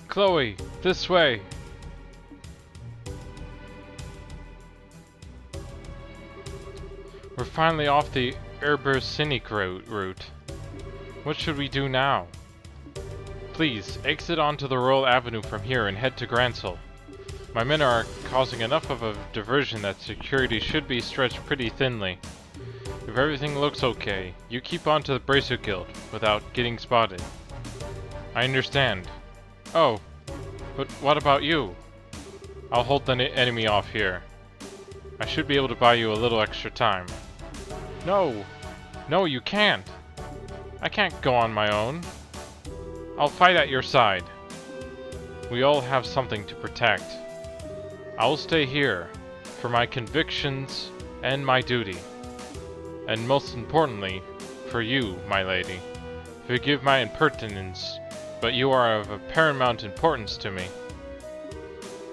Chloe, this way! We're finally off the Scenic route. What should we do now? Please, exit onto the Royal Avenue from here and head to Gransel. My men are causing enough of a diversion that security should be stretched pretty thinly. If everything looks okay, you keep on to the Bracer Guild without getting spotted. I understand. Oh, but what about you? I'll hold the enemy off here. I should be able to buy you a little extra time. No! No, you can't! I can't go on my own. I'll fight at your side. We all have something to protect. I'll stay here, for my convictions and my duty. And most importantly, for you, my lady. Forgive my impertinence, but you are of paramount importance to me.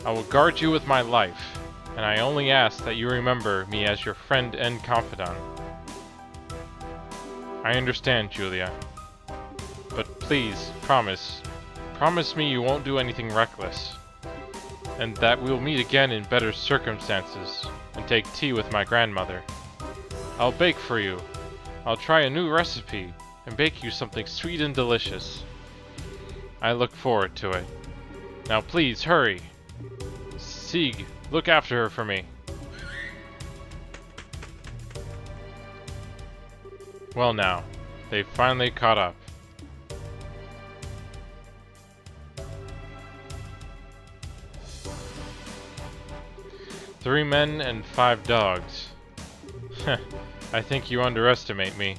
I will guard you with my life, and I only ask that you remember me as your friend and confidant. I understand, Julia. But please, promise me you won't do anything reckless. And that we'll meet again in better circumstances, and take tea with my grandmother. I'll bake for you. I'll try a new recipe, and bake you something sweet and delicious. I look forward to it. Now please, hurry! Sieg, look after her for me. Well now, they've finally caught up. Three men and 5 dogs. I think you underestimate me.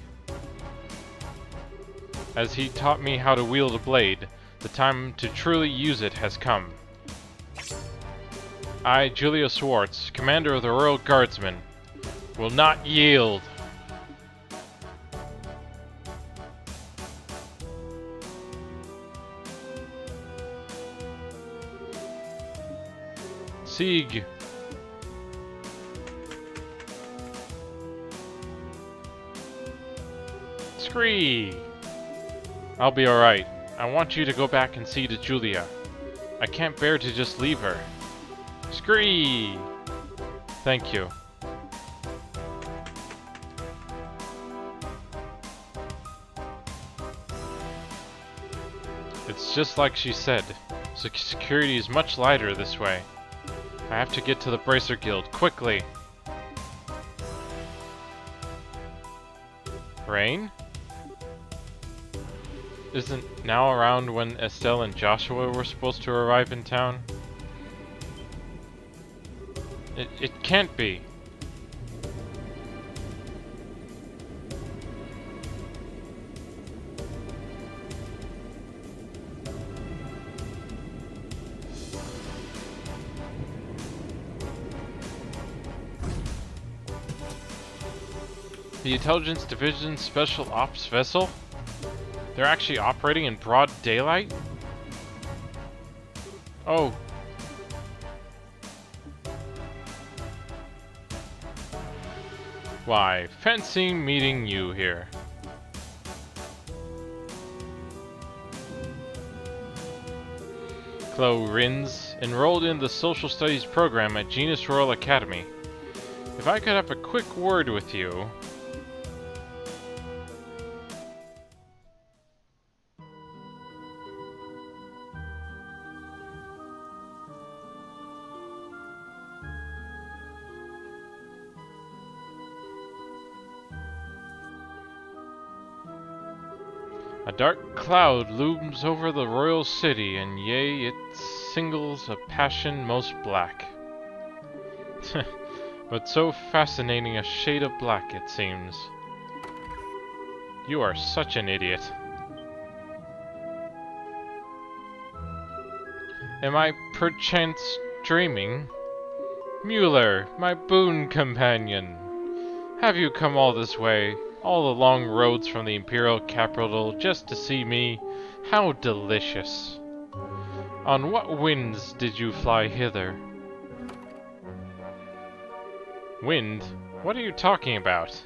As he taught me how to wield a blade, the time to truly use it has come. I, Julia Swartz, commander of the Royal Guardsmen, will not yield. Sieg! Scree! I'll be alright. I want you to go back and see to Julia. I can't bear to just leave her. Scree! Thank you. It's just like she said. Security is much lighter this way. I have to get to the Bracer Guild, quickly! Rain? Isn't now around when Estelle and Joshua were supposed to arrive in town? It can't be. The Intelligence Division's Special Ops vessel? They're actually operating in broad daylight? Oh. Why, fancy meeting you here. Chloe Rins, enrolled in the Social Studies program at Genus Royal Academy. If I could have a quick word with you... A dark cloud looms over the royal city, and yea, it singles a passion most black. But so fascinating a shade of black, it seems. You are such an idiot. Am I perchance dreaming? Mueller, my boon companion! Have you come all this way? All the long roads from the Imperial capital just to see me? How delicious! On what winds did you fly hither? Wind? What are you talking about?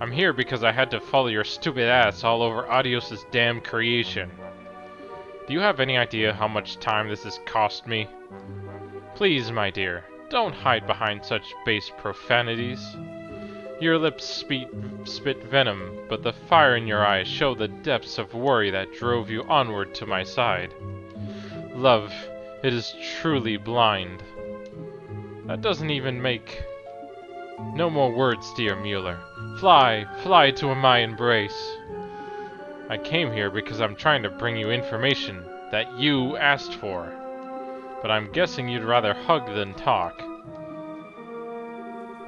I'm here because I had to follow your stupid ass all over Adios's damn creation. Do you have any idea how much time this has cost me? Please, my dear, don't hide behind such base profanities. Your lips spit venom, but the fire in your eyes show the depths of worry that drove you onward to my side. Love, it is truly blind. That doesn't even make... No more words, dear Mueller. Fly, fly to my embrace. I came here because I'm trying to bring you information that you asked for. But I'm guessing you'd rather hug than talk.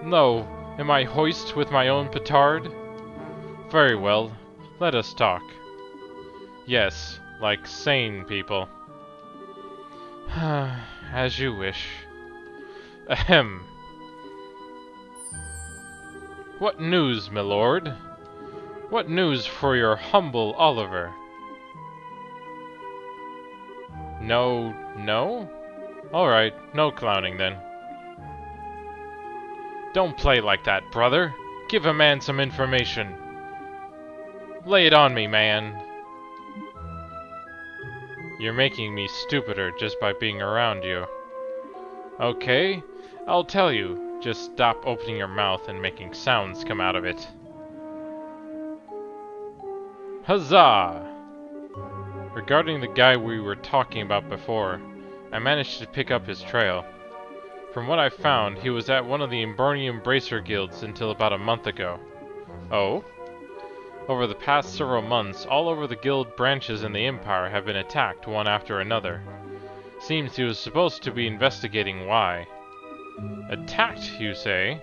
No, am I hoist with my own petard? Very well, let us talk. Yes, like sane people. As you wish. Ahem. What news, my lord? What news for your humble Oliver? No? Alright, no clowning then. Don't play like that, brother. Give a man some information. Lay it on me, man. You're making me stupider just by being around you. Okay, I'll tell you. Just stop opening your mouth and making sounds come out of it. Huzzah! Regarding the guy we were talking about before, I managed to pick up his trail. From what I found, he was at one of the Embarnium Bracer guilds until about a month ago. Oh? Over the past several months, all over the guild branches in the Empire have been attacked one after another. Seems he was supposed to be investigating why. Attacked, you say?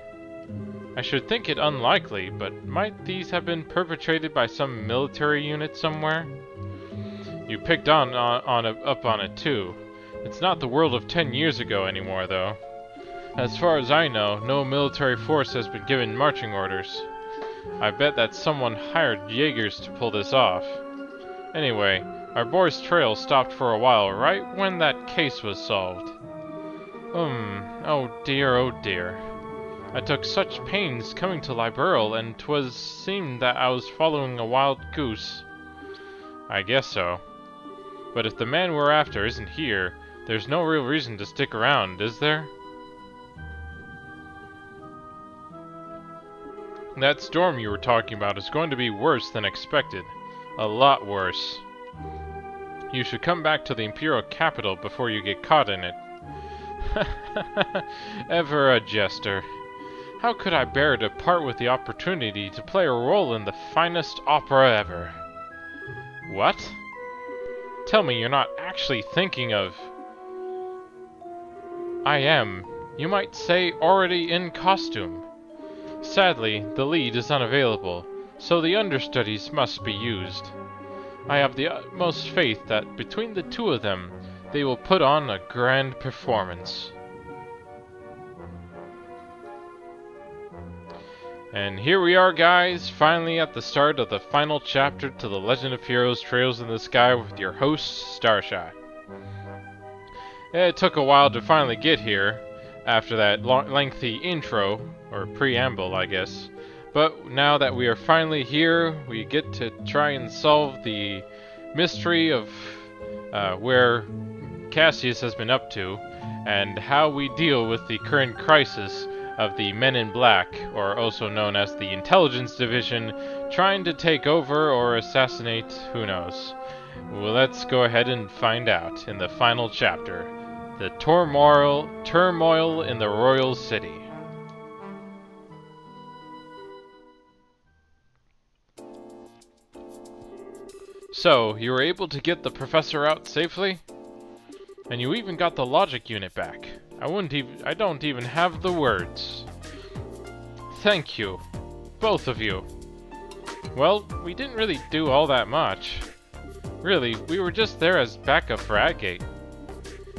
I should think it unlikely, but might these have been perpetrated by some military unit somewhere? You picked up on it too. It's not the world of 10 years ago anymore, though. As far as I know, no military force has been given marching orders. I bet that someone hired Jaegers to pull this off. Anyway, our boy's trail stopped for a while right when that case was solved. Oh dear. I took such pains coming to Liberl, and 'twas seemed that I was following a wild goose. I guess so. But if the man we're after isn't here, there's no real reason to stick around, is there? That storm you were talking about is going to be worse than expected. A lot worse. You should come back to the Imperial capital before you get caught in it. Ever a jester. How could I bear to part with the opportunity to play a role in the finest opera ever? What? Tell me you're not actually thinking of... I am, you might say, already in costume. Sadly, the lead is unavailable, so the understudies must be used. I have the utmost faith that between the two of them, they will put on a grand performance. And here we are, guys, finally at the start of the final chapter to The Legend of Heroes Trails in the Sky with your host, Starshot. It took a while to finally get here, after that lengthy intro, or preamble, I guess. But now that we are finally here, we get to try and solve the mystery of where Cassius has been up to, and how we deal with the current crisis of the Men in Black, or also known as the Intelligence Division, trying to take over or assassinate who knows. Well, let's go ahead and find out in the final chapter. The turmoil in the Royal City. So, you were able to get the professor out safely? And you even got the logic unit back. I don't even have the words. Thank you. Both of you. Well, we didn't really do all that much. Really, we were just there as backup for Adgate.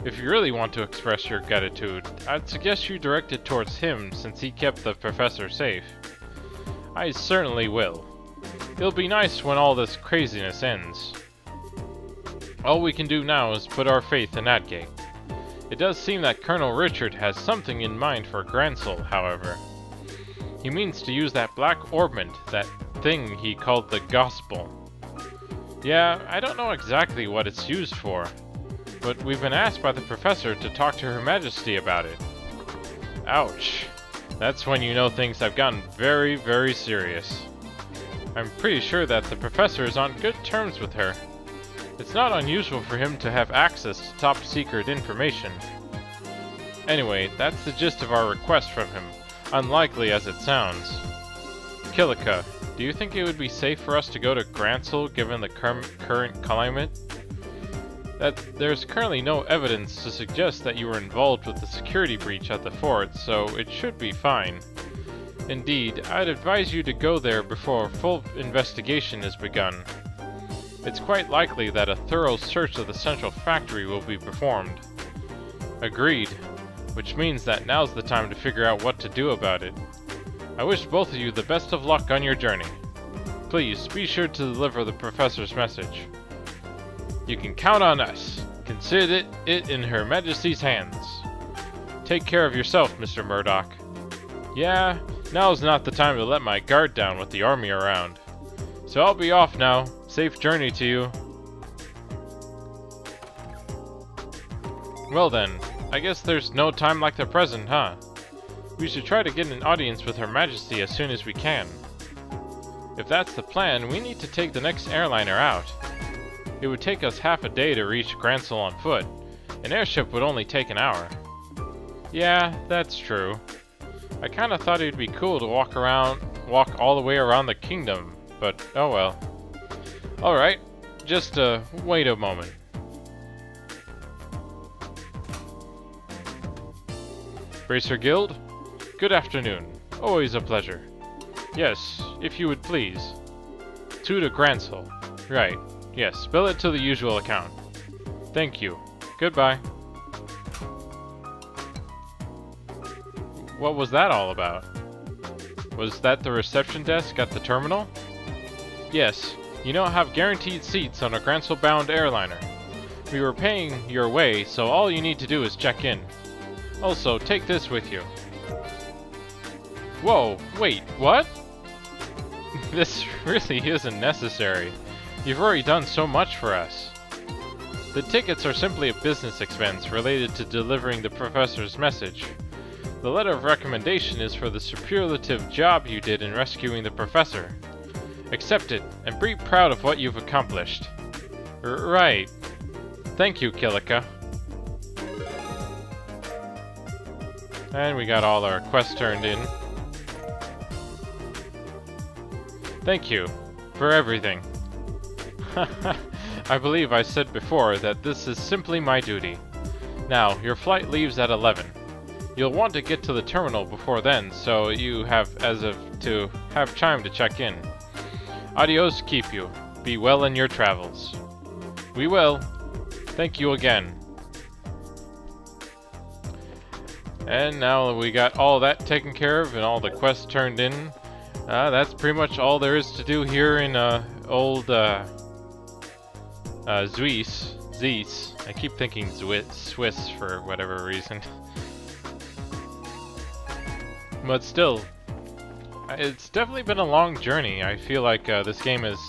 If you really want to express your gratitude, I'd suggest you direct it towards him since he kept the professor safe. I certainly will. It'll be nice when all this craziness ends. All we can do now is put our faith in Adgate. It does seem that Colonel Richard has something in mind for Gransel, however. He means to use that black orbment, that thing he called the Gospel. Yeah, I don't know exactly what it's used for, but we've been asked by the professor to talk to Her Majesty about it. Ouch. That's when you know things have gotten very, very serious. I'm pretty sure that the professor is on good terms with her. It's not unusual for him to have access to top-secret information. Anyway, that's the gist of our request from him, unlikely as it sounds. Kilika, do you think it would be safe for us to go to Gransel given the current climate? There's currently no evidence to suggest that you were involved with the security breach at the fort, so it should be fine. Indeed, I'd advise you to go there before a full investigation is begun. It's quite likely that a thorough search of the central factory will be performed. Agreed, which means that now's the time to figure out what to do about it. I wish both of you the best of luck on your journey. Please, be sure to deliver the professor's message. You can count on us. Consider it in Her Majesty's hands. Take care of yourself, Mr. Murdoch. Yeah, now's not the time to let my guard down with the army around. So I'll be off now. Safe journey to you. Well then, I guess there's no time like the present, huh? We should try to get an audience with Her Majesty as soon as we can. If that's the plan, we need to take the next airliner out. It would take us half a day to reach Gransel on foot. An airship would only take an hour. Yeah, that's true. I kinda thought it'd be cool to walk all the way around the kingdom, but oh well. Alright, just wait a moment. Bracer Guild? Good afternoon. Always a pleasure. Yes, if you would please. To Gransel. Right. Yes, bill it to the usual account. Thank you. Goodbye. What was that all about? Was that the reception desk at the terminal? Yes, you now have guaranteed seats on a Gransel-bound airliner. We were paying your way, so all you need to do is check in. Also, take this with you. Whoa, wait, what? This really isn't necessary. You've already done so much for us. The tickets are simply a business expense related to delivering the professor's message. The letter of recommendation is for the superlative job you did in rescuing the professor. Accept it, and be proud of what you've accomplished. Right. Thank you, Kilika. And we got all our quests turned in. Thank you for everything. I believe I said before that this is simply my duty. Now, your flight leaves at 11. You'll want to get to the terminal before then, so you have time to check in. Adios, keep you. Be well in your travels. We will. Thank you again. And now that we got all that taken care of and all the quests turned in, that's pretty much all there is to do here in old Swiss. I keep thinking Swiss for whatever reason. But still, it's definitely been a long journey. I feel like this game has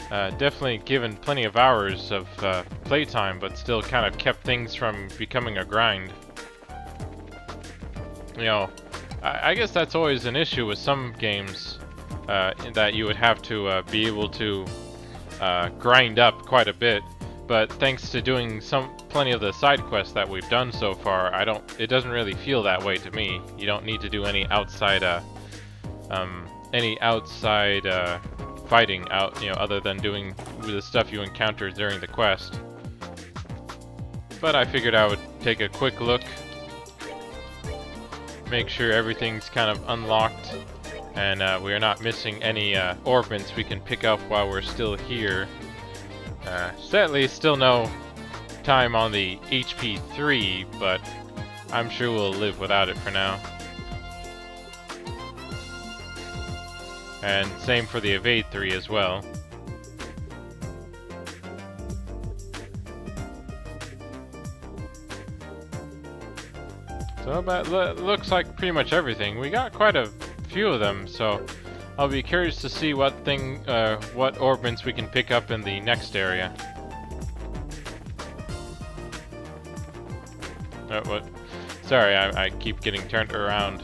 definitely given plenty of hours of playtime, but still kind of kept things from becoming a grind. You know, I guess that's always an issue with some games, that you would have to be able to grind up quite a bit. But thanks to doing plenty of the side quests that we've done so far, it doesn't really feel that way to me. You don't need to do any outside fighting other than doing the stuff you encountered during the quest. But I figured I would take a quick look, make sure everything's kind of unlocked, and we're not missing any orbits we can pick up while we're still here. Sadly, still no time on the HP 3, but I'm sure we'll live without it for now. And same for the Evade 3 as well. So that looks like pretty much everything. We got quite a few of them, so I'll be curious to see what orbits we can pick up in the next area. What? Sorry, I keep getting turned around.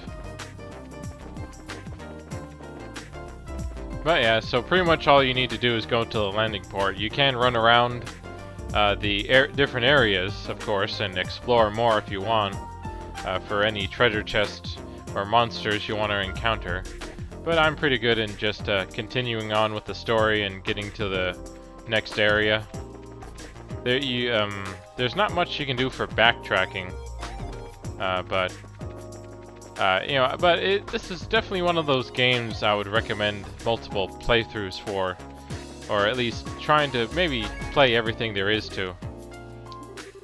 But yeah, so pretty much all you need to do is go to the landing port. You can run around the different areas, of course, and explore more if you want for any treasure chests or monsters you want to encounter. But I'm pretty good in just continuing on with the story and getting to the next area. There's not much you can do for backtracking, this is definitely one of those games I would recommend multiple playthroughs for, or at least trying to maybe play everything there is to.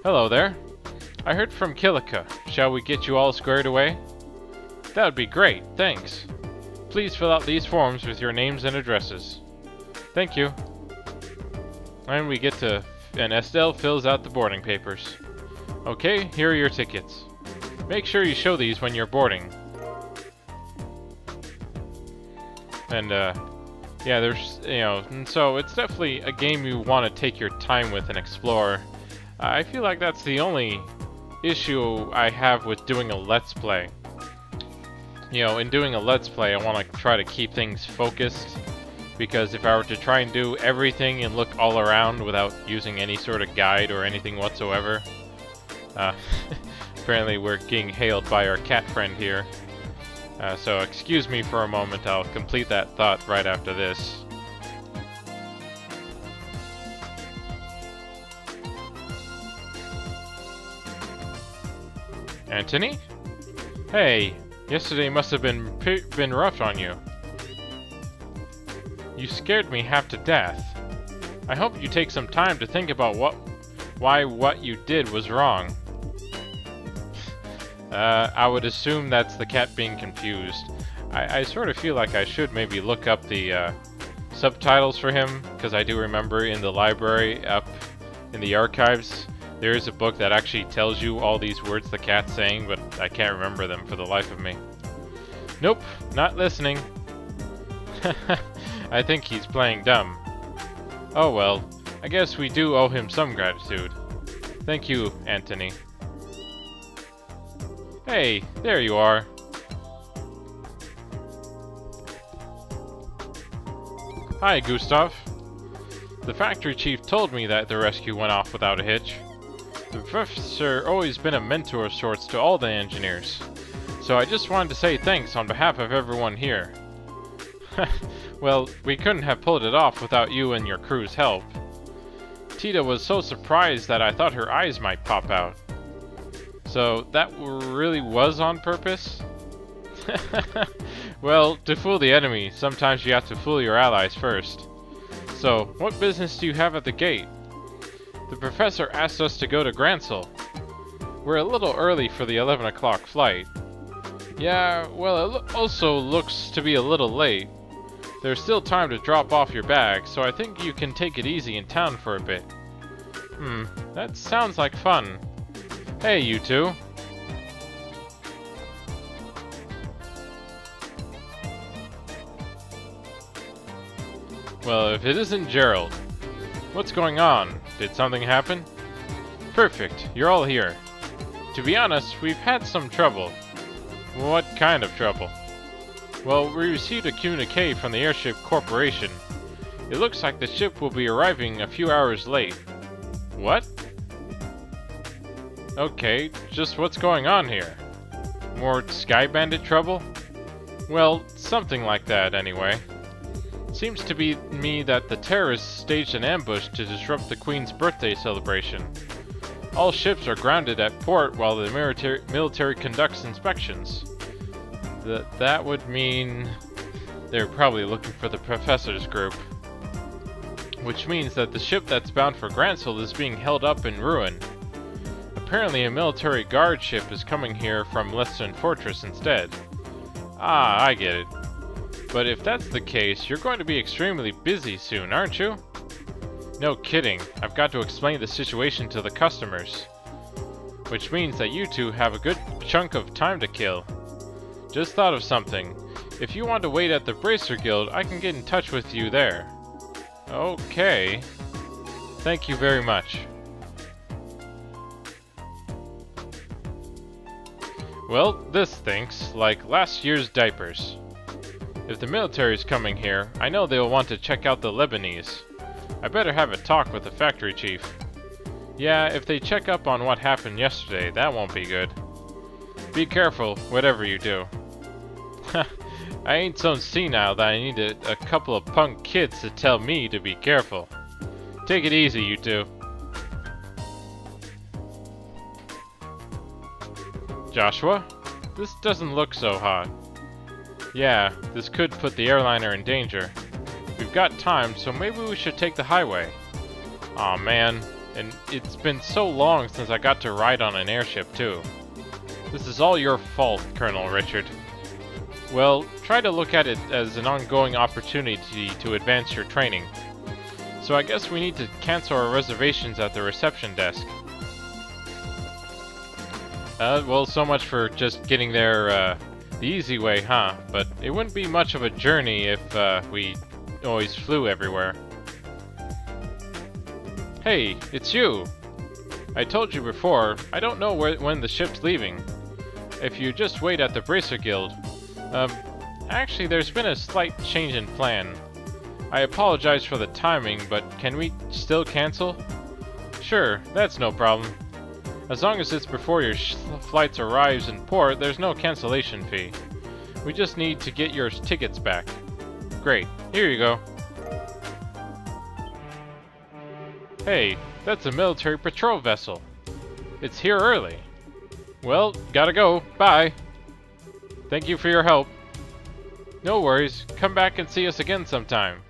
Hello there. I heard from Kilika. Shall we get you all squared away? That would be great, thanks. Please fill out these forms with your names and addresses. Thank you. And we get to, and Estelle fills out the boarding papers. Okay, here are your tickets. Make sure you show these when you're boarding. And yeah, there's, and so it's definitely a game you want to take your time with and explore. I feel like that's the only issue I have with doing a Let's Play. In doing a Let's Play, I want to try to keep things focused, because if I were to try and do everything and look all around without using any sort of guide or anything whatsoever, apparently we're getting hailed by our cat friend here. So excuse me for a moment, I'll complete that thought right after this. Anthony? Hey, yesterday must have been rough on you. You scared me half to death. I hope you take some time to think about why what you did was wrong. I would assume that's the cat being confused. I sort of feel like I should maybe look up the subtitles for him, because I do remember in the library up in the archives, there is a book that actually tells you all these words the cat's saying, but I can't remember them for the life of me. Nope, not listening. I think he's playing dumb. Oh well, I guess we do owe him some gratitude. Thank you, Anthony. Hey, there you are. Hi, Gustav. The factory chief told me that the rescue went off without a hitch. The professor always been a mentor of sorts to all the engineers, so I just wanted to say thanks on behalf of everyone here. Well, we couldn't have pulled it off without you and your crew's help. Tita was so surprised that I thought her eyes might pop out. So, that really was on purpose? Well, to fool the enemy, sometimes you have to fool your allies first. So, what business do you have at the gate? The professor asked us to go to Gransel. We're a little early for the 11 o'clock flight. Yeah, well, it also looks to be a little late. There's still time to drop off your bag, so I think you can take it easy in town for a bit. That sounds like fun. Hey, you two. Well, if it isn't Gerald. What's going on? Did something happen? Perfect, you're all here. To be honest, we've had some trouble. What kind of trouble? Well, we received a communique from the Airship Corporation. It looks like the ship will be arriving a few hours late. What? Okay, just what's going on here? More Sky Bandit trouble? Well, something like that anyway. Seems to be me that the terrorists staged an ambush to disrupt the Queen's birthday celebration. All ships are grounded at port while the military conducts inspections. That would mean they're probably looking for the Professor's group. Which means that the ship that's bound for Gransel is being held up in ruin. Apparently a military guard ship is coming here from Leston Fortress instead. Ah, I get it. But if that's the case, you're going to be extremely busy soon, aren't you? No kidding. I've got to explain the situation to the customers. Which means that you two have a good chunk of time to kill. Just thought of something. If you want to wait at the Bracer Guild, I can get in touch with you there. Okay. Thank you very much. Well, this thinks like last year's diapers. If the military's coming here, I know they'll want to check out the Lebanese. I better have a talk with the factory chief. Yeah, if they check up on what happened yesterday, that won't be good. Be careful, whatever you do. I ain't so senile that I need a couple of punk kids to tell me to be careful. Take it easy, you two. Joshua? This doesn't look so hot. Yeah, this could put the airliner in danger. We've got time, so maybe we should take the highway. Aw man, and it's been so long since I got to ride on an airship too. This is all your fault, Colonel Richard. Well, try to look at it as an ongoing opportunity to advance your training. So I guess we need to cancel our reservations at the reception desk. Well, so much for just getting there, the easy way, huh? But it wouldn't be much of a journey if, we always flew everywhere. Hey, it's you! I told you before, I don't know when the ship's leaving. If you just wait at the Bracer Guild. Actually, there's been a slight change in plan. I apologize for the timing, but can we still cancel? Sure, that's no problem. As long as it's before your flight arrives in port, there's no cancellation fee. We just need to get your tickets back. Great, here you go. Hey, that's a military patrol vessel. It's here early. Well, gotta go. Bye. Thank you for your help. No worries. Come back and see us again sometime.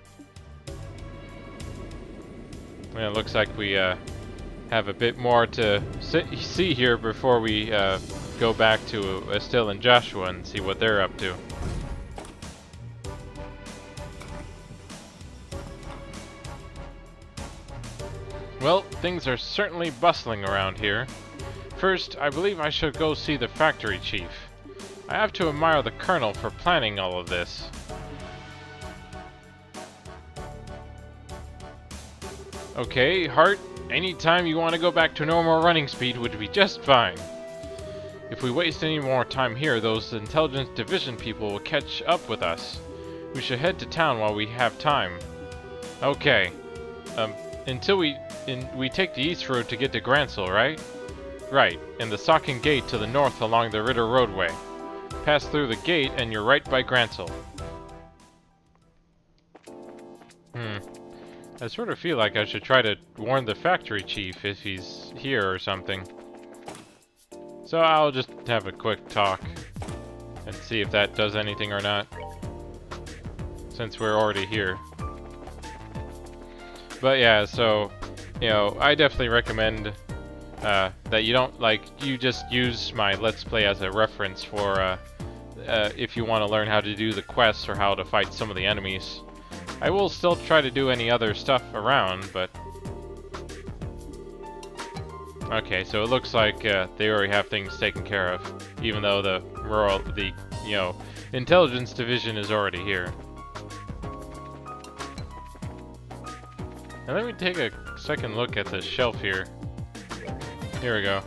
Well, it looks like we have a bit more to see here before we go back to Estelle and Joshua and see what they're up to. Well, things are certainly bustling around here. First, I believe I should go see the factory chief. I have to admire the colonel for planning all of this. Okay, Hart, anytime you want to go back to normal running speed would be just fine. If we waste any more time here, those intelligence division people will catch up with us. We should head to town while we have time. Okay. Until we take the east road to get to Gransel, right? Right, and the Socken Gate to the north along the Ritter Roadway. Pass through the gate and you're right by Gransel. I sort of feel like I should try to warn the factory chief if he's here or something. So I'll just have a quick talk and see if that does anything or not, since we're already here. But yeah, so, you know, I definitely recommend that you don't, you just use my Let's Play as a reference for if you want to learn how to do the quests or how to fight some of the enemies. I will still try to do any other stuff around, but... Okay, so it looks like they already have things taken care of, even though the intelligence division is already here. Now let me take a second look at the shelf here. Here we go.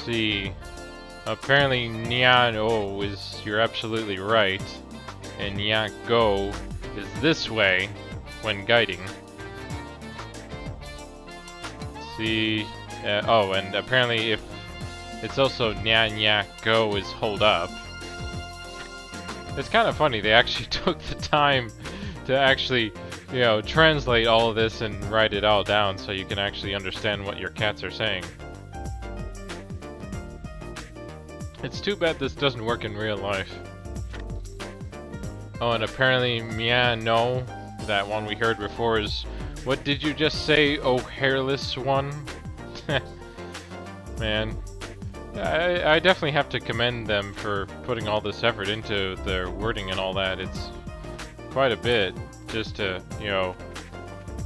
See, apparently Nyan-O is, you're absolutely right, and Nyan-Go is this way when guiding. See, oh, and apparently if it's also Nyan-Go is hold up. It's kind of funny, they actually took the time to actually, you know, translate all of this and write it all down so you can actually understand what your cats are saying. It's too bad this doesn't work in real life. Oh, and apparently Mia-No, that one we heard before, is, what did you just say, oh hairless one? Man, I definitely have to commend them for putting all this effort into their wording and all that. It's quite a bit just to, you know,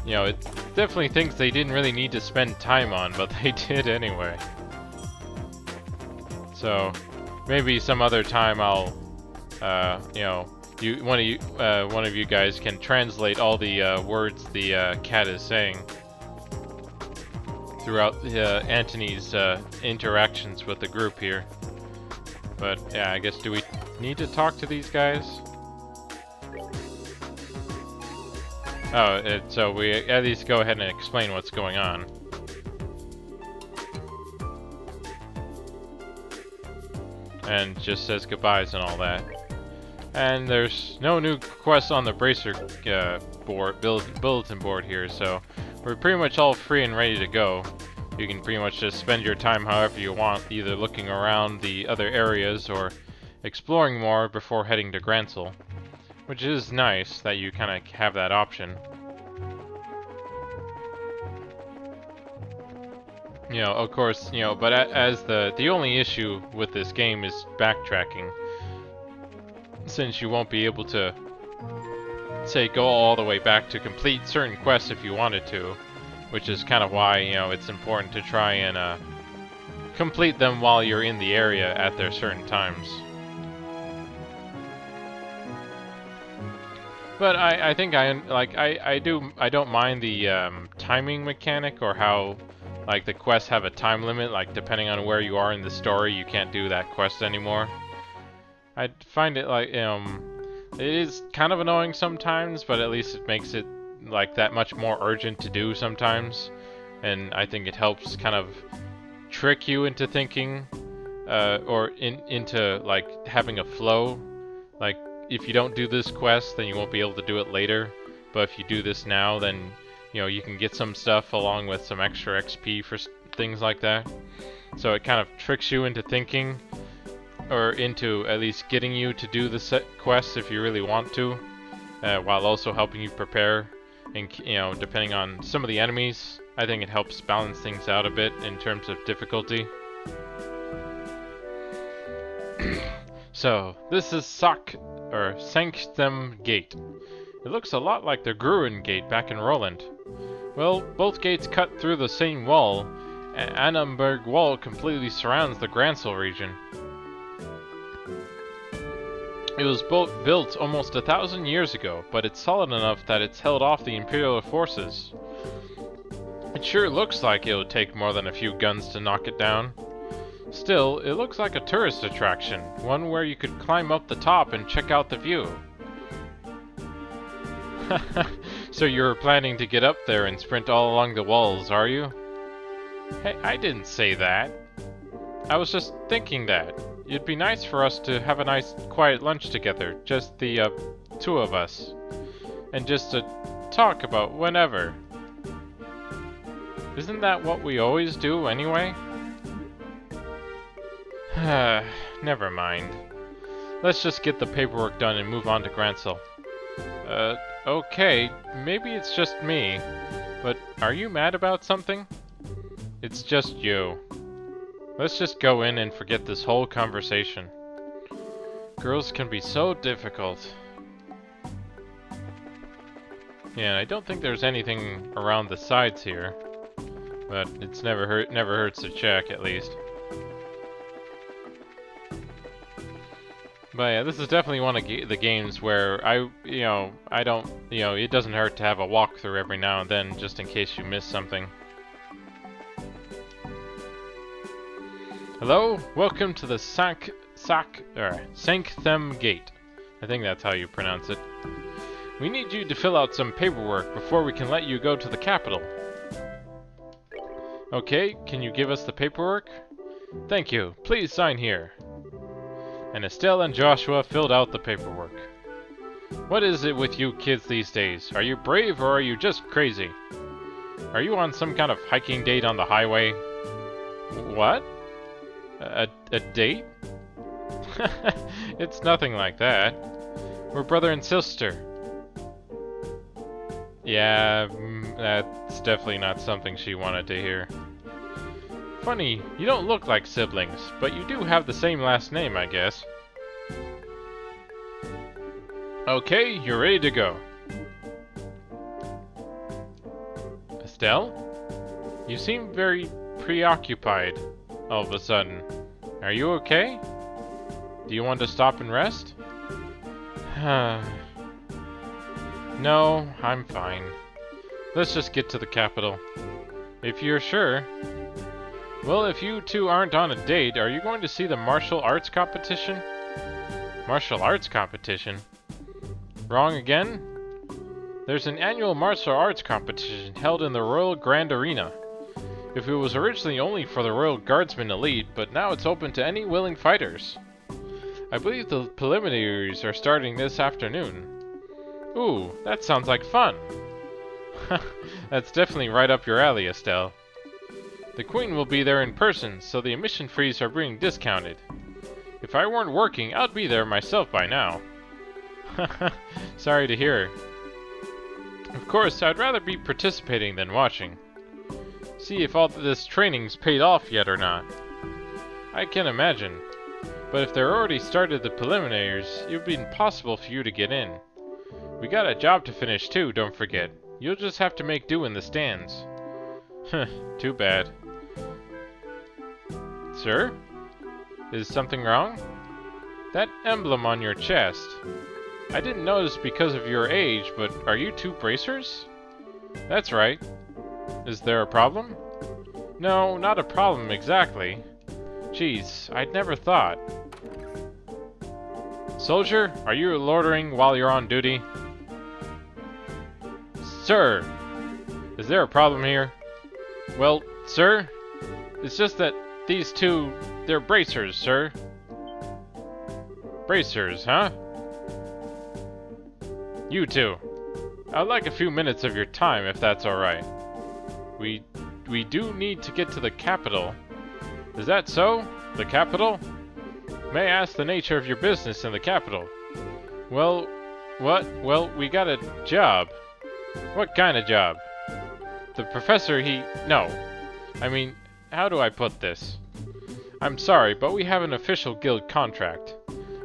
it's definitely things they didn't really need to spend time on, but they did anyway. So, maybe some other time I'll, you know, one of you guys can translate all the words the cat is saying throughout Antony's interactions with the group here. But yeah, I guess, do we need to talk to these guys? Oh, so we at least go ahead and explain what's going on. And just says goodbyes and all that. And there's no new quests on the Bracer bulletin board here, so we're pretty much all free and ready to go. You can pretty much just spend your time however you want, either looking around the other areas or exploring more before heading to Grancel. Which is nice that you kind of have that option. You know, of course, you know, but as the only issue with this game is backtracking. Since you won't be able to, say, go all the way back to complete certain quests if you wanted to. Which is kind of why, you know, it's important to try and complete them while you're in the area at their certain times. But I think I don't mind the timing mechanic, or how like the quests have a time limit, like depending on where you are in the story you can't do that quest anymore. I find it like it is kind of annoying sometimes, but at least it makes it like that much more urgent to do sometimes, and I think it helps kind of trick you into thinking or into like having a flow. Like, if you don't do this quest, then you won't be able to do it later, but if you do this now, then you know you can get some stuff along with some extra XP for things like that. So it kind of tricks you into thinking, or into at least getting you to do the set quests if you really want to, while also helping you prepare. And, you know, depending on some of the enemies, I think it helps balance things out a bit in terms of difficulty. So, this is Sanctum Gate. It looks a lot like the Gruen Gate back in Roland. Well, both gates cut through the same wall. Annenberg Wall completely surrounds the Grancel region. It was built almost 1,000 years ago, but it's solid enough that it's held off the Imperial forces. It sure looks like it would take more than a few guns to knock it down. Still, it looks like a tourist attraction, one where you could climb up the top and check out the view. So you're planning to get up there and sprint all along the walls, are you? Hey, I didn't say that. I was just thinking that. It'd be nice for us to have a nice, quiet lunch together, just the two of us. And just to talk about whenever. Isn't that what we always do, anyway? Never mind. Let's just get the paperwork done and move on to Grancel. Okay, maybe it's just me, but are you mad about something? It's just you. Let's just go in and forget this whole conversation. Girls can be so difficult. Yeah, I don't think there's anything around the sides here, but it's never hurts to check, at least. But yeah, this is definitely one of the games where it doesn't hurt to have a walkthrough every now and then, just in case you miss something. Hello, welcome to the Sanctum Gate. I think that's how you pronounce it. We need you to fill out some paperwork before we can let you go to the capital. Okay, can you give us the paperwork? Thank you. Please sign here. And Estelle and Joshua filled out the paperwork. What is it with you kids these days? Are you brave or are you just crazy? Are you on some kind of hiking date on the highway? What? A date? It's nothing like that. We're brother and sister. Yeah, that's definitely not something she wanted to hear. Funny, you don't look like siblings, but you do have the same last name, I guess. Okay, you're ready to go. Estelle? You seem very preoccupied all of a sudden. Are you okay? Do you want to stop and rest? No, I'm fine. Let's just get to the capital. If you're sure. Well, if you two aren't on a date, are you going to see the martial arts competition? Martial arts competition? Wrong again? There's an annual martial arts competition held in the Royal Grand Arena. If it was originally only for the Royal Guardsmen elite, but now it's open to any willing fighters. I believe the preliminaries are starting this afternoon. Ooh, that sounds like fun! That's definitely right up your alley, Estelle. The Queen will be there in person, so the admission fees are being discounted. If I weren't working, I'd be there myself by now. Sorry to hear. Of course, I'd rather be participating than watching. See if all this training's paid off yet or not. I can imagine. But if they're already started the preliminaries, it would be impossible for you to get in. We got a job to finish too, don't forget. You'll just have to make do in the stands. Too bad. Sir? Is something wrong? That emblem on your chest. I didn't notice because of your age, but are you two bracers? That's right. Is there a problem? No, not a problem exactly. Jeez, I'd never thought. Soldier, are you loitering while you're on duty? Sir! Is there a problem here? Well, sir, it's just that these two, they're bracers, sir. Bracers, huh? You two. I'd like a few minutes of your time, if that's alright. We do need to get to the capital. Is that so? The capital? May I ask the nature of your business in the capital? Well, what? Well, we got a job. What kind of job? The professor, no. I mean, how do I put this? I'm sorry, but we have an official guild contract.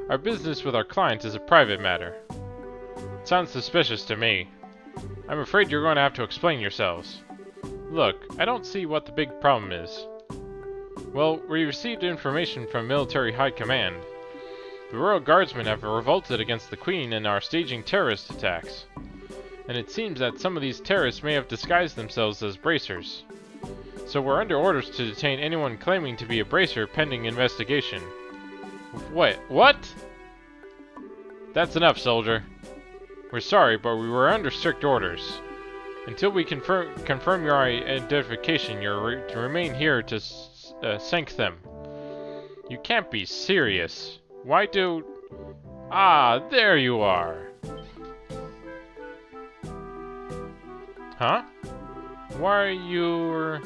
Our business with our clients is a private matter. It sounds suspicious to me. I'm afraid you're going to have to explain yourselves. Look, I don't see what the big problem is. Well, we received information from Military High Command. The Royal Guardsmen have revolted against the Queen and are staging terrorist attacks. And it seems that some of these terrorists may have disguised themselves as bracers. So we're under orders to detain anyone claiming to be a bracer pending investigation. Wait, what? That's enough, soldier. We're sorry, but we were under strict orders. Until we confirm your identification, you're to remain here to sink them. You can't be serious. Why do... Ah, there you are. Huh? Why are you...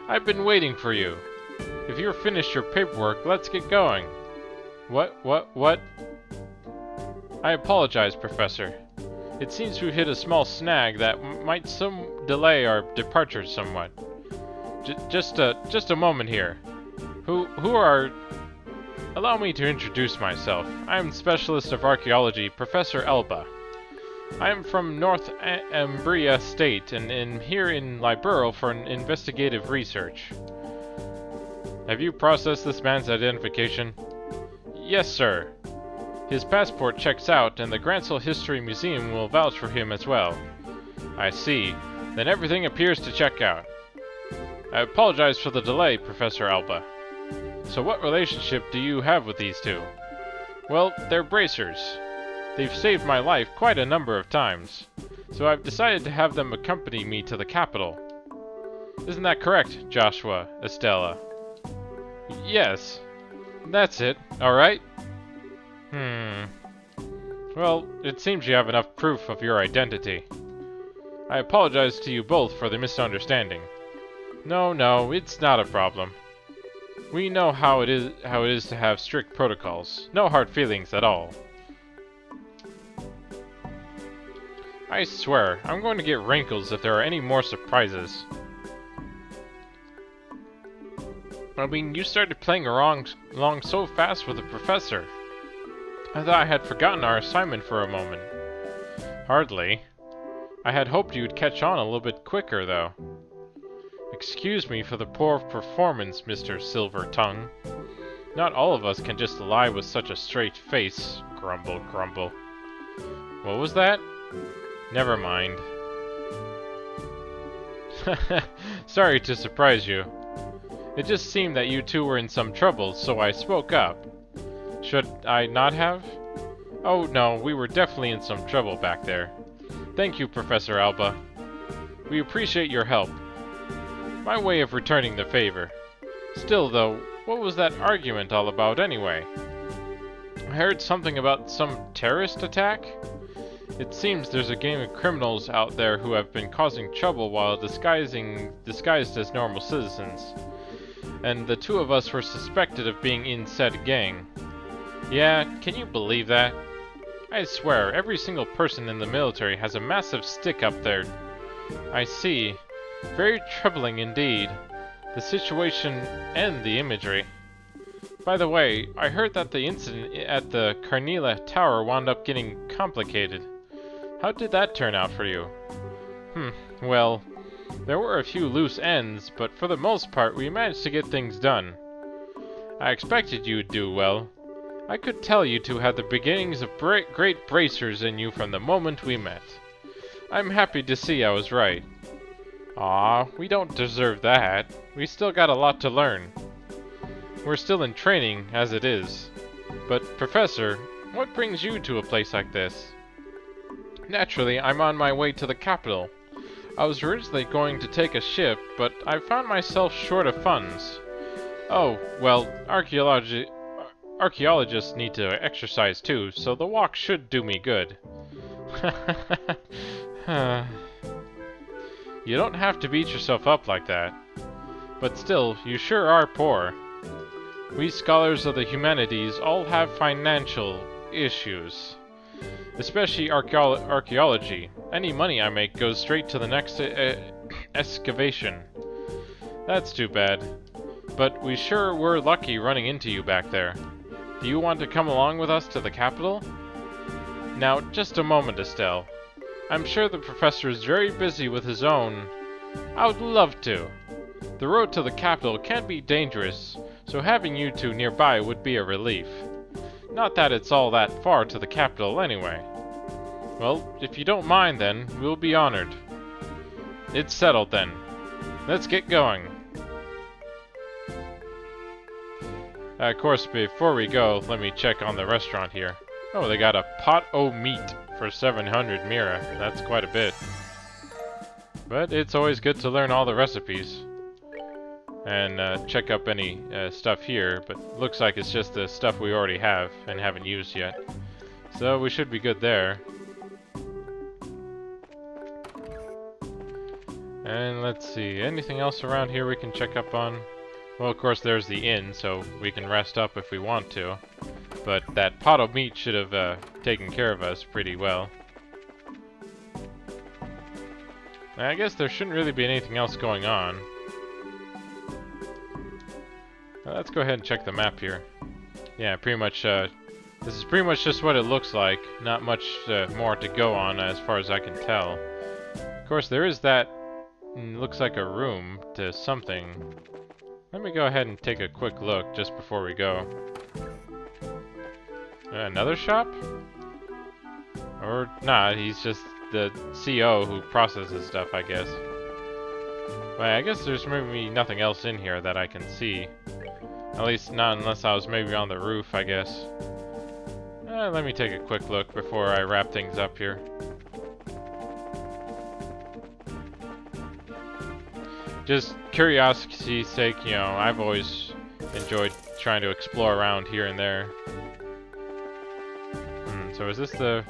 I've been waiting for you. If you're finished your paperwork, let's get going. What? I apologize, Professor. It seems we've hit a small snag that might delay our departure somewhat. Just a moment here. Who are... Allow me to introduce myself. I am Specialist of Archaeology, Professor Elba. I am from North Umbria State and am here in Libero for an investigative research. Have you processed this man's identification? Yes, sir. His passport checks out, and the Gransel History Museum will vouch for him as well. I see. Then everything appears to check out. I apologize for the delay, Professor Alba. So what relationship do you have with these two? Well, they're bracers. They've saved my life quite a number of times, so I've decided to have them accompany me to the capital. Isn't that correct, Joshua, Estella? Yes. That's it, alright? Well, it seems you have enough proof of your identity. I apologize to you both for the misunderstanding. No, it's not a problem. We know how it is to have strict protocols. No hard feelings at all. I swear, I'm going to get wrinkles if there are any more surprises. I mean, you started playing along so fast with the professor. I thought I had forgotten our assignment for a moment. Hardly. I had hoped you'd catch on a little bit quicker, though. Excuse me for the poor performance, Mr. Silver Tongue. Not all of us can just lie with such a straight face. Grumble, grumble. What was that? Never mind. Sorry to surprise you. It just seemed that you two were in some trouble, so I spoke up. Should I not have? Oh no, we were definitely in some trouble back there. Thank you, Professor Alba. We appreciate your help. My way of returning the favor. Still though, what was that argument all about anyway? I heard something about some terrorist attack? It seems there's a gang of criminals out there who have been causing trouble while disguised as normal citizens. And the two of us were suspected of being in said gang. Yeah, can you believe that? I swear, every single person in the military has a massive stick up there. I see. Very troubling indeed. The situation and the imagery. By the way, I heard that the incident at the Carnila Tower wound up getting complicated. How did that turn out for you? Well, there were a few loose ends, but for the most part we managed to get things done. I expected you would do well. I could tell you two had the beginnings of great bracers in you from the moment we met. I'm happy to see I was right. Aw, we don't deserve that. We still got a lot to learn. We're still in training, as it is. But, Professor, what brings you to a place like this? Naturally, I'm on my way to the capital. I was originally going to take a ship, but I found myself short of funds. Oh, well, archaeologists need to exercise too, so the walk should do me good. You don't have to beat yourself up like that. But still, you sure are poor. We scholars of the humanities all have financial issues. Especially archaeology. Any money I make goes straight to the next excavation. That's too bad. But we sure were lucky running into you back there. Do you want to come along with us to the capital? Now, just a moment, Estelle. I'm sure the professor is very busy with his own. I would love to. The road to the capital can be dangerous, so having you two nearby would be a relief. Not that it's all that far to the capital anyway. Well, if you don't mind then, we'll be honored. It's settled then. Let's get going. Of course, before we go, let me check on the restaurant here. Oh, they got a pot o' meat for 700 mira. That's quite a bit. But it's always good to learn all the recipes. And check up any stuff here, but looks like it's just the stuff we already have and haven't used yet. So we should be good there. And let's see, anything else around here we can check up on? Well, of course there's the inn, so we can rest up if we want to. But that pot of meat should have taken care of us pretty well. I guess there shouldn't really be anything else going on. Let's go ahead and check the map here. Yeah, pretty much, this is pretty much just what it looks like. Not much more to go on as far as I can tell. Of course, there is that, looks like a room to something. Let me go ahead and take a quick look just before we go. Another shop? Or not, he's just the CO who processes stuff, I guess. But I guess there's maybe nothing else in here that I can see. At least not unless I was maybe on the roof, I guess. Let me take a quick look before I wrap things up here. Just curiosity's sake, you know, I've always enjoyed trying to explore around here and there. So is this the...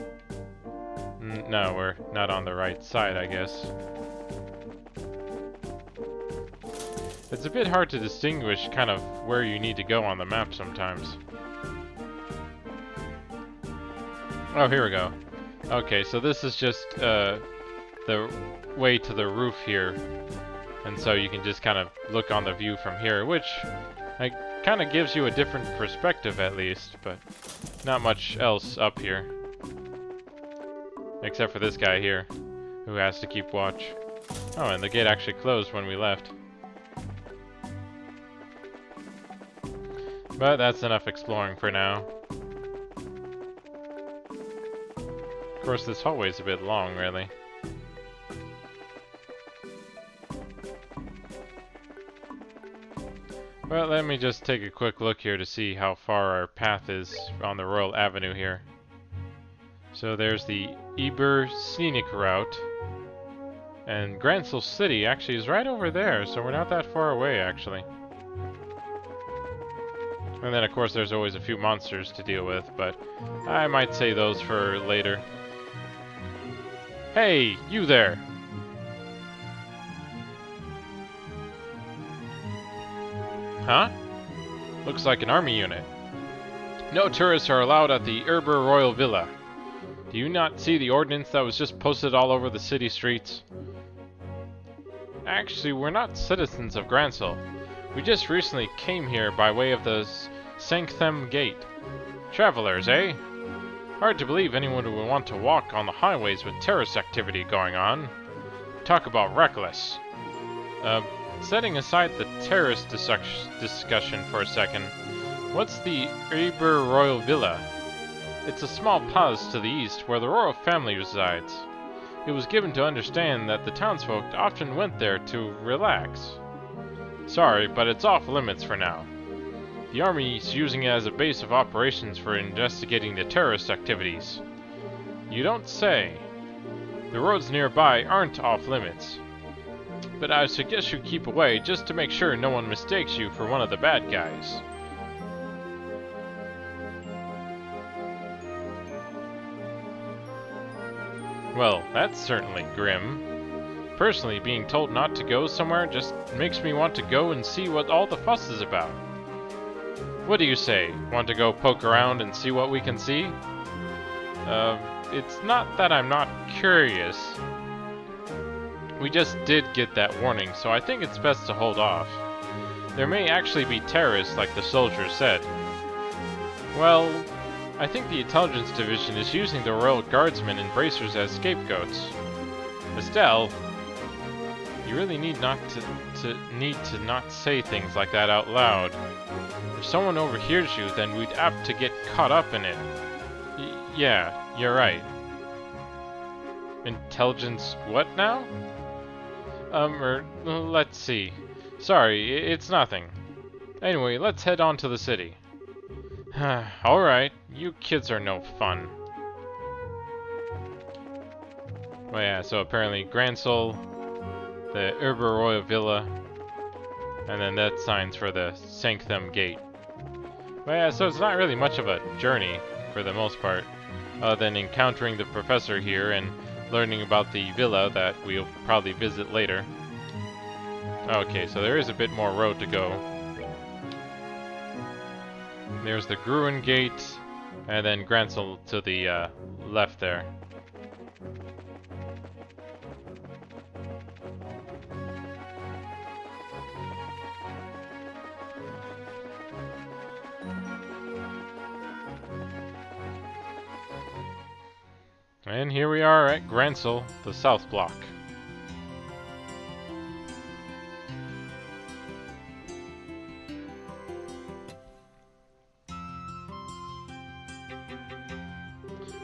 No, we're not on the right side, I guess. It's a bit hard to distinguish kind of where you need to go on the map sometimes. Oh, here we go. Okay, so this is just the way to the roof here. And so you can just kind of look on the view from here, which kind of gives you a different perspective at least, but not much else up here. Except for this guy here, who has to keep watch. Oh, and the gate actually closed when we left. But that's enough exploring for now. Of course, this hallway's a bit long, really. Well, let me just take a quick look here to see how far our path is on the Royal Avenue here. So there's the Eber Scenic Route. And Gransel City actually is right over there, so we're not that far away, actually. And then, of course, there's always a few monsters to deal with, but I might say those for later. Hey, you there! Huh? Looks like an army unit. No tourists are allowed at the Erber Royal Villa. Do you not see the ordinance that was just posted all over the city streets? Actually, we're not citizens of Gransel. We just recently came here by way of the Sanctum Gate. Travelers, eh? Hard to believe anyone would want to walk on the highways with terrorist activity going on. Talk about reckless. Setting aside the terrorist discussion for a second, what's the Eber Royal Villa? It's a small palace to the east where the royal family resides. It was given to understand that the townsfolk often went there to relax. Sorry, but it's off limits for now. The army's using it as a base of operations for investigating the terrorist activities. You don't say. The roads nearby aren't off limits. But I suggest you keep away just to make sure no one mistakes you for one of the bad guys. Well, that's certainly grim. Personally, being told not to go somewhere just makes me want to go and see what all the fuss is about. What do you say? Want to go poke around and see what we can see? It's not that I'm not curious. We just did get that warning, so I think it's best to hold off. There may actually be terrorists like the soldier said. Well, I think the intelligence division is using the royal guardsmen and bracers as scapegoats. Estelle, you really need not to not say things like that out loud. If someone overhears you, then we'd apt to get caught up in it. Yeah, you're right. Intelligence what now? Let's see. Sorry, it's nothing. Anyway, let's head on to the city. Alright, you kids are no fun. Well, yeah, so apparently Gransel, the Erber Royal Villa, and then that signs for the Sanctum Gate. Well, yeah, so it's not really much of a journey, for the most part, other than encountering the professor here and learning about the villa that we'll probably visit later. Okay, so there is a bit more road to go. There's the Gruen Gate, and then Gransel to the left there. And here we are at Gransel, the south block.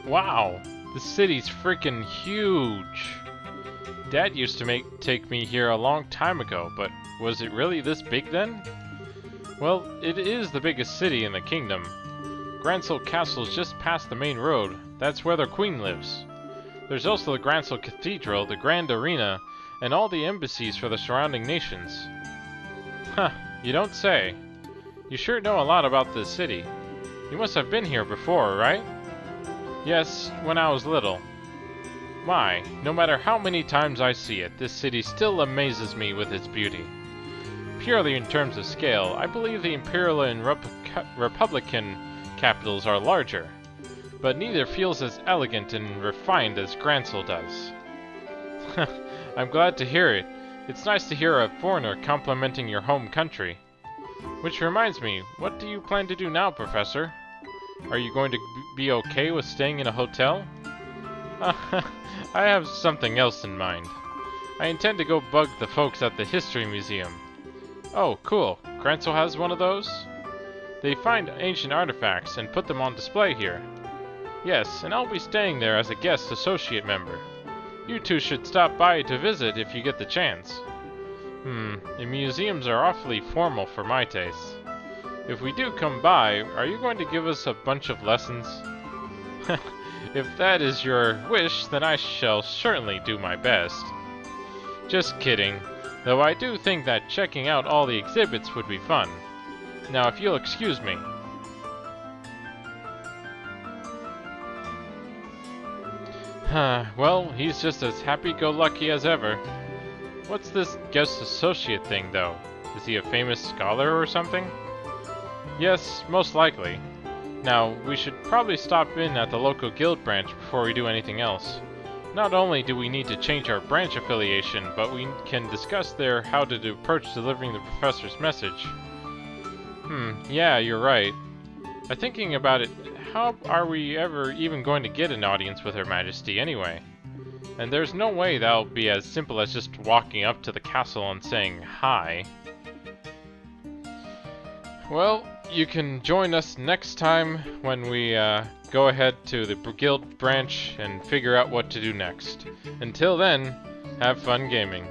Wow, this city's freaking huge. Dad used to take me here a long time ago, but was it really this big then? Well, it is the biggest city in the kingdom. Gransel Castle's just past the main road. That's where the Queen lives. There's also the Gransel Cathedral, the Grand Arena, and all the embassies for the surrounding nations. Huh, you don't say. You sure know a lot about this city. You must have been here before, right? Yes, when I was little. My, no matter how many times I see it, this city still amazes me with its beauty. Purely in terms of scale, I believe the Imperial and Republican capitals are larger, but neither feels as elegant and refined as Gransel does. I'm glad to hear it. It's nice to hear a foreigner complimenting your home country. Which reminds me, what do you plan to do now, Professor? Are you going to be okay with staying in a hotel? I have something else in mind. I intend to go bug the folks at the History Museum. Oh, cool. Gransel has one of those? They find ancient artifacts and put them on display here. Yes, and I'll be staying there as a guest associate member. You two should stop by to visit if you get the chance. The museums are awfully formal for my taste. If we do come by, are you going to give us a bunch of lessons? If that is your wish, then I shall certainly do my best. Just kidding, though I do think that checking out all the exhibits would be fun. Now, if you'll excuse me. Well, he's just as happy-go-lucky as ever. What's this guest associate thing, though? Is he a famous scholar or something? Yes, most likely. Now, we should probably stop in at the local guild branch before we do anything else. Not only do we need to change our branch affiliation, but we can discuss there how to approach delivering the professor's message. Yeah, you're right. Thinking about it, how are we ever even going to get an audience with Her Majesty anyway? And there's no way that'll be as simple as just walking up to the castle and saying hi. Well, you can join us next time when we go ahead to the guild branch and figure out what to do next. Until then, have fun gaming.